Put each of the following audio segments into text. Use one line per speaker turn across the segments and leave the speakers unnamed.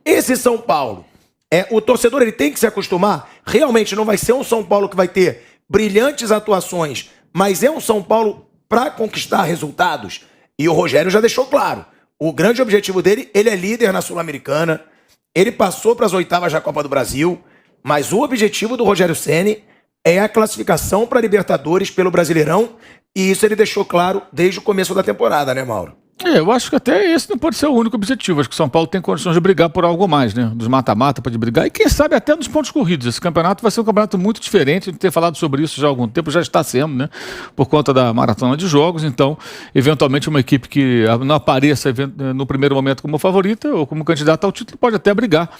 Esse São Paulo, o torcedor ele tem que se acostumar, realmente não vai ser um São Paulo que vai ter brilhantes atuações, mas é um São Paulo para conquistar resultados. E o Rogério já deixou claro, o grande objetivo dele, ele é líder na Sul-Americana, ele passou para as oitavas da Copa do Brasil, mas o objetivo do Rogério Ceni é a classificação para a Libertadores pelo Brasileirão, e isso ele deixou claro desde o começo da temporada, né, Mauro?
Eu acho que até esse não pode ser o único objetivo. Acho que o São Paulo tem condições de brigar por algo mais, né? Dos mata-mata pode brigar. E quem sabe até nos pontos corridos. Esse campeonato vai ser um campeonato muito diferente. A gente ter falado sobre isso já há algum tempo, já está sendo, né? Por conta da maratona de jogos. Então, eventualmente, uma equipe que não apareça no primeiro momento como favorita ou como candidata ao título pode até brigar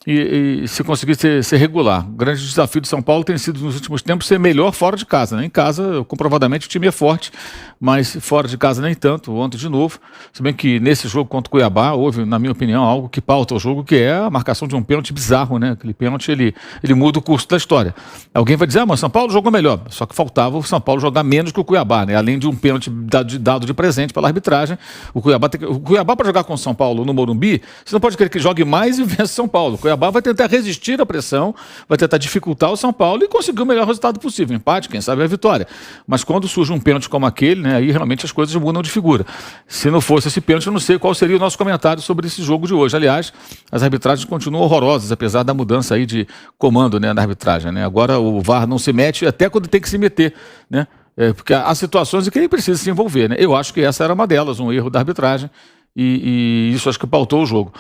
e se conseguir ser regular. O grande desafio do São Paulo tem sido, nos últimos tempos, ser melhor fora de casa, né? Em casa, comprovadamente, o time é forte, mas fora de casa nem tanto. Ontem, de novo. Se bem que nesse jogo contra o Cuiabá houve, na minha opinião, algo que pauta o jogo, que é a marcação de um pênalti bizarro, né? Aquele pênalti, ele muda o curso da história. Alguém vai dizer, mas São Paulo jogou melhor. Só que faltava o São Paulo jogar menos que o Cuiabá, né? Além de um pênalti dado de presente pela arbitragem. O Cuiabá para jogar com o São Paulo no Morumbi, você não pode querer que jogue mais e vença o São Paulo. O Cuiabá vai tentar resistir à pressão, vai tentar dificultar o São Paulo e conseguir o melhor resultado possível. Empate, quem sabe, é a vitória. Mas quando surge um pênalti como aquele, né? Aí realmente as coisas mudam de figura. Se não fosse esse pênalti, eu não sei qual seria o nosso comentário sobre esse jogo de hoje. Aliás, as arbitragens continuam horrorosas, apesar da mudança aí de comando, né, na arbitragem, né? Agora o VAR não se mete até quando tem que se meter, né? Porque há situações em que ele precisa se envolver, né? Eu acho que essa era uma delas, um erro da arbitragem, e isso acho que pautou o jogo.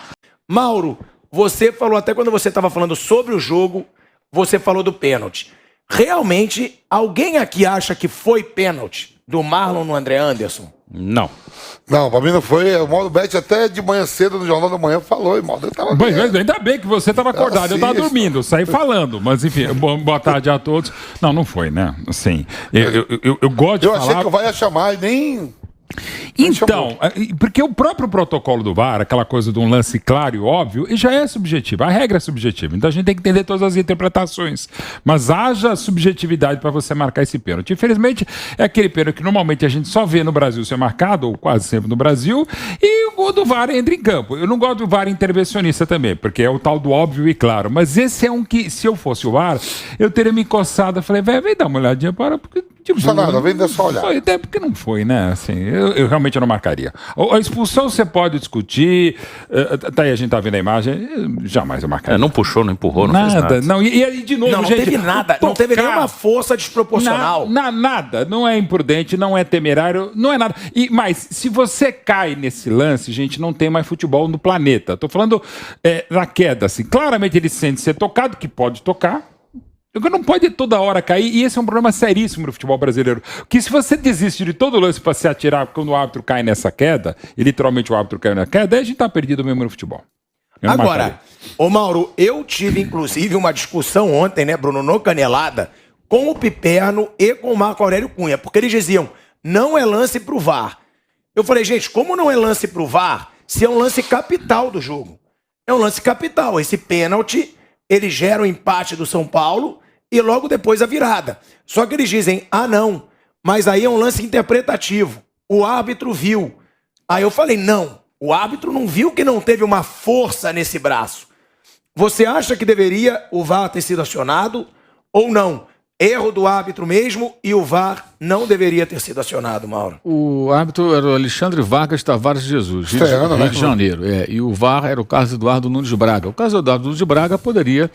Mauro, você falou, até quando você estava falando sobre o jogo, você falou do pênalti. Realmente, alguém aqui acha que foi pênalti do Marlon no André Anderson?
Não.
Não, pra mim não foi. O Mauro Betti até de manhã cedo, no Jornal da Manhã, falou. E Mauro tava
ainda bem que você estava acordado. Eu estava dormindo, saí falando. Mas enfim, boa tarde a todos. Não foi, né? Assim, eu gosto de falar...
Eu achei que o VAR ia chamar e nem...
Então, porque o próprio protocolo do VAR, aquela coisa de um lance claro e óbvio, já é subjetivo, a regra é subjetiva, então a gente tem que entender todas as interpretações, mas haja subjetividade para você marcar esse pênalti. Infelizmente, é aquele pênalti que normalmente a gente só vê no Brasil ser marcado, ou quase sempre no Brasil, e o gol do VAR entra em campo. Eu não gosto do VAR intervencionista também, porque é o tal do óbvio e claro, mas esse é um que, se eu fosse o VAR, eu teria me coçado, eu falei, vem dar uma olhadinha para, porque...
Não precisa nada, vem só olhar.
Até porque não foi, né? Assim, eu realmente não marcaria. A expulsão você pode discutir. Tá aí, a gente tá vendo a imagem. Jamais eu marcaria.
Não puxou, não empurrou, não fez nada.
Não, e de novo,
não
gente...
teve nada. Não teve nenhuma força desproporcional.
Nada. Não é imprudente, não é temerário, não é nada. Mas se você cai nesse lance, gente, não tem mais futebol no planeta. Tô falando na queda, assim. Claramente ele sente ser tocado, que pode tocar. Não pode toda hora cair, e esse é um problema seríssimo no futebol brasileiro. Que se você desiste de todo lance para se atirar quando o árbitro cai nessa queda, e literalmente o árbitro caiu na queda, aí a gente tá perdido mesmo no futebol.
Agora, ô Mauro, eu tive inclusive uma discussão ontem, né, Bruno, no Canelada, com o Piperno e com o Marco Aurélio Cunha, porque eles diziam, não é lance pro VAR. Eu falei, gente, como não é lance pro VAR, se é um lance capital do jogo? É um lance capital, esse pênalti... Ele gera o empate do São Paulo e logo depois a virada. Só que eles dizem, não, mas aí é um lance interpretativo. O árbitro viu. Aí eu falei, não, o árbitro não viu que não teve uma força nesse braço. Você acha que deveria o VAR ter sido acionado ou não? Erro do árbitro mesmo e o VAR não deveria ter sido acionado, Mauro.
O árbitro era o Alexandre Vargas Tavares de Jesus, Rio de Janeiro. E o VAR era o Carlos Eduardo Nunes de Braga. O Carlos Eduardo Nunes de Braga poderia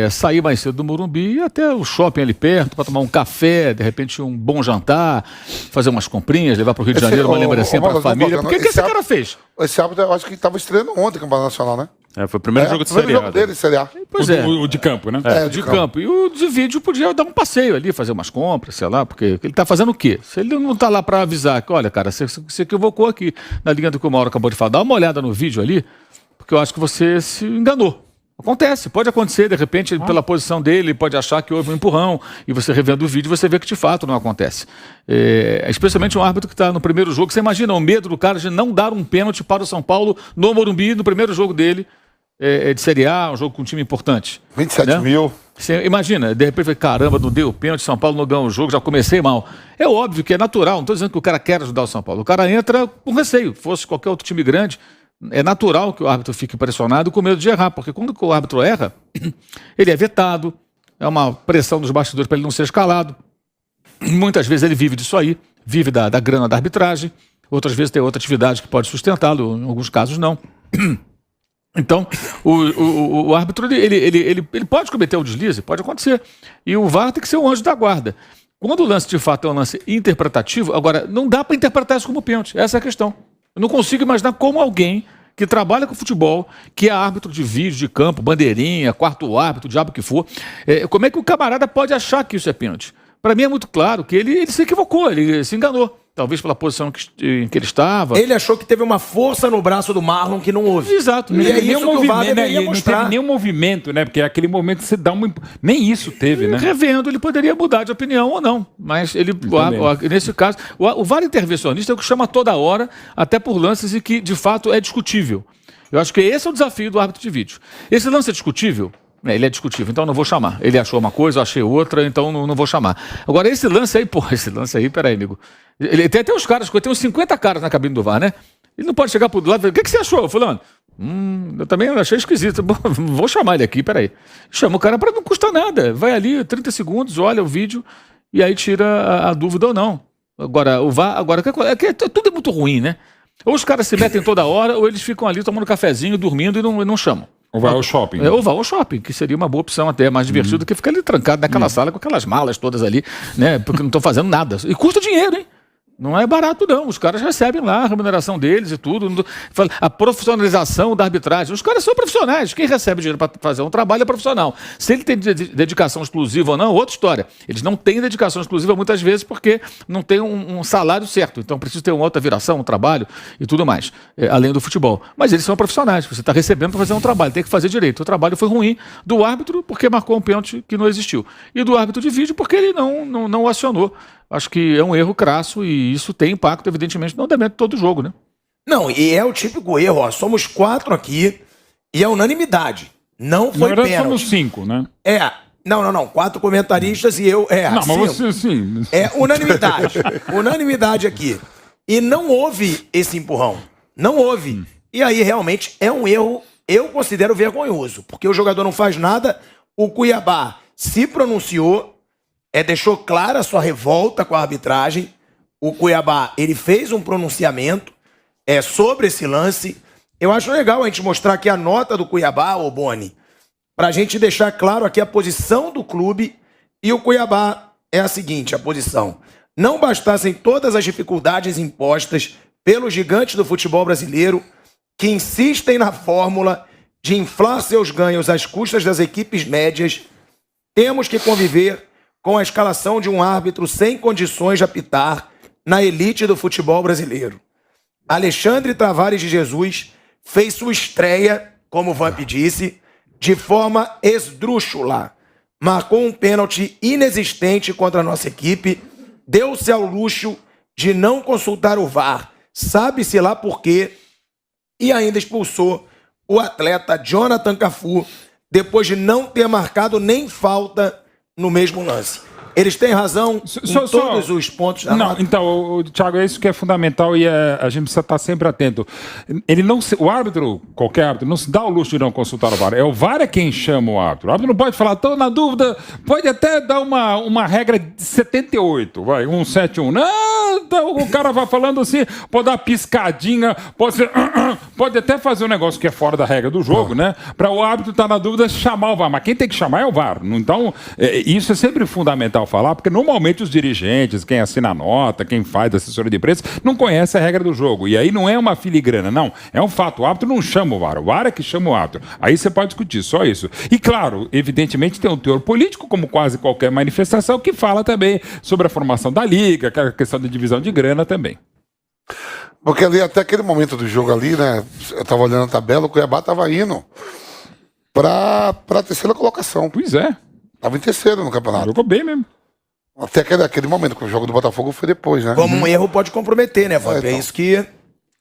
sair mais cedo do Morumbi e ir até o shopping ali perto para tomar um café, de repente um bom jantar, fazer umas comprinhas, levar para o Rio de Janeiro uma lembrancinha para a família. Por que esse cara fez?
Esse árbitro, eu acho que estava estreando ontem no Campeonato Nacional, né?
Foi o primeiro jogo de Série A.
Jogo dele, Série A.
Pois
o de campo, né?
De campo. E o de vídeo podia dar um passeio ali, fazer umas compras, sei lá, porque ele tá fazendo o quê? Se ele não tá lá para avisar que, olha, cara, você equivocou aqui na linha do que o Mauro acabou de falar, dá uma olhada no vídeo ali, porque eu acho que você se enganou. Acontece, pode acontecer, de repente, pela posição dele, ele pode achar que houve um empurrão, e você revendo o vídeo, você vê que de fato não acontece. Especialmente um árbitro que está no primeiro jogo, você imagina o medo do cara de não dar um pênalti para o São Paulo no Morumbi, no primeiro jogo dele, de Série A, um jogo com um time importante.
27 mil.
Você imagina, de repente, caramba, não deu pênalti, São Paulo não ganhou o jogo, já comecei mal. É óbvio que é natural, não estou dizendo que o cara quer ajudar o São Paulo. O cara entra com receio, fosse qualquer outro time grande, é natural que o árbitro fique pressionado com medo de errar, porque quando o árbitro erra, ele é vetado, é uma pressão dos bastidores para ele não ser escalado. Muitas vezes ele vive disso aí, vive da grana da arbitragem, outras vezes tem outra atividade que pode sustentá-lo, em alguns casos não. Então, o árbitro, ele pode cometer um deslize, pode acontecer, e o VAR tem que ser o anjo da guarda. Quando o lance de fato é um lance interpretativo, agora, não dá para interpretar isso como pênalti, essa é a questão. Eu não consigo imaginar como alguém que trabalha com futebol, que é árbitro de vídeo, de campo, bandeirinha, quarto árbitro, diabo que for, como é que o camarada pode achar que isso é pênalti? Para mim é muito claro que ele se equivocou, ele se enganou. Talvez pela posição em que ele estava.
Ele achou que teve uma força no braço do Marlon que não houve.
Exato.
E é isso que o VAR deveria mostrar.
Não teve nenhum movimento, né? Porque é aquele momento que você dá uma... Nem isso teve, né?
Revendo, ele poderia mudar de opinião ou não. Mas ele, nesse caso, o VAR intervencionista é o que chama toda hora, até por lances e que, de fato, é discutível. Eu acho que esse é o desafio do árbitro de vídeo. Esse lance é discutível? Ele é discutível, então não vou chamar. Ele achou uma coisa, eu achei outra, então não vou chamar. Agora, esse lance aí, peraí, amigo. Ele tem até os caras, tem uns 50 caras na cabine do VAR, né? Ele não pode chegar pro lado e falar, o que você achou, fulano? Eu também achei esquisito. Vou chamar ele aqui, peraí. Chama o cara para não custa nada. Vai ali, 30 segundos, olha o vídeo e aí tira a dúvida ou não. Agora, o VAR, tudo é muito ruim, né? Ou os caras se metem toda hora, ou eles ficam ali tomando cafezinho, dormindo e não chamam.
Ou vai ao shopping.
Ou vai ao shopping, que seria uma boa opção até, mais divertido do que ficar ali trancado naquela sala com aquelas malas todas ali, né? Porque não estão fazendo nada. E custa dinheiro, hein? Não é barato, não. Os caras recebem lá a remuneração deles e tudo. A profissionalização da arbitragem. Os caras são profissionais. Quem recebe dinheiro para fazer um trabalho é profissional. Se ele tem dedicação exclusiva ou não, outra história. Eles não têm dedicação exclusiva muitas vezes porque não tem um salário certo. Então precisa ter uma outra viração, um trabalho e tudo mais, além do futebol. Mas eles são profissionais. Você está recebendo para fazer um trabalho. Tem que fazer direito. O trabalho foi ruim do árbitro porque marcou um pênalti que não existiu. E do árbitro de vídeo porque ele não acionou. Acho que é um erro crasso e isso tem impacto, evidentemente, no andamento de todo o jogo, né?
Não, e é o típico erro, ó. Somos 4 aqui e é unanimidade. Não foi pênalti.
Somos 5, né?
Não. 4 comentaristas e eu...
Não,
5.
mas você sim.
É unanimidade. Unanimidade aqui. E não houve esse empurrão. Não houve. E aí, realmente, é um erro, eu considero vergonhoso. Porque o jogador não faz nada, o Cuiabá se pronunciou, deixou clara a sua revolta com a arbitragem. O Cuiabá, ele fez um pronunciamento sobre esse lance. Eu acho legal a gente mostrar aqui a nota do Cuiabá, ô Boni, pra gente deixar claro aqui a posição do clube. E o Cuiabá é a seguinte, a posição. Não bastassem todas as dificuldades impostas pelos gigantes do futebol brasileiro, que insistem na fórmula de inflar seus ganhos às custas das equipes médias, temos que conviver com a escalação de um árbitro sem condições de apitar na elite do futebol brasileiro. Alexandre Tavares de Jesus fez sua estreia, como o Vamp disse, de forma esdrúxula. Marcou um pênalti inexistente contra a nossa equipe, deu-se ao luxo de não consultar o VAR, sabe-se lá por quê, e ainda expulsou o atleta Jonathan Cafu, depois de não ter marcado nem falta no mesmo lance. Eles têm razão em todos os pontos da nota.
Então, Thiago, é isso que é fundamental e a gente precisa estar sempre atento. O árbitro, qualquer árbitro, não se dá o luxo de não consultar o VAR. É o VAR quem chama o árbitro. O árbitro não pode falar, estou na dúvida, pode até dar uma regra de 78, 171. Não, então, o cara vai falando assim, pode dar uma piscadinha, pode até fazer um negócio que é fora da regra do jogo, né? Para o árbitro estar na dúvida, chamar o VAR. Mas quem tem que chamar é o VAR. Então, isso é sempre fundamental falar, porque normalmente os dirigentes, quem assina a nota, quem faz assessoria de imprensa, não conhece a regra do jogo. E aí não é uma filigrana, não. É um fato. O árbitro não chama o VAR é que chama o árbitro. Aí você pode discutir, só isso. E claro, evidentemente tem um teor político, como quase qualquer manifestação, que fala também sobre a formação da liga, aquela questão de divisão de grana também.
Porque ali, até aquele momento do jogo ali, né, eu tava olhando a tabela, o Cuiabá tava indo pra terceira colocação.
Pois é.
Tava em terceiro no campeonato.
Jogou bem mesmo.
Até aquele momento, que o jogo do Botafogo foi depois, né?
Como um erro pode comprometer, né, Fábio? É isso que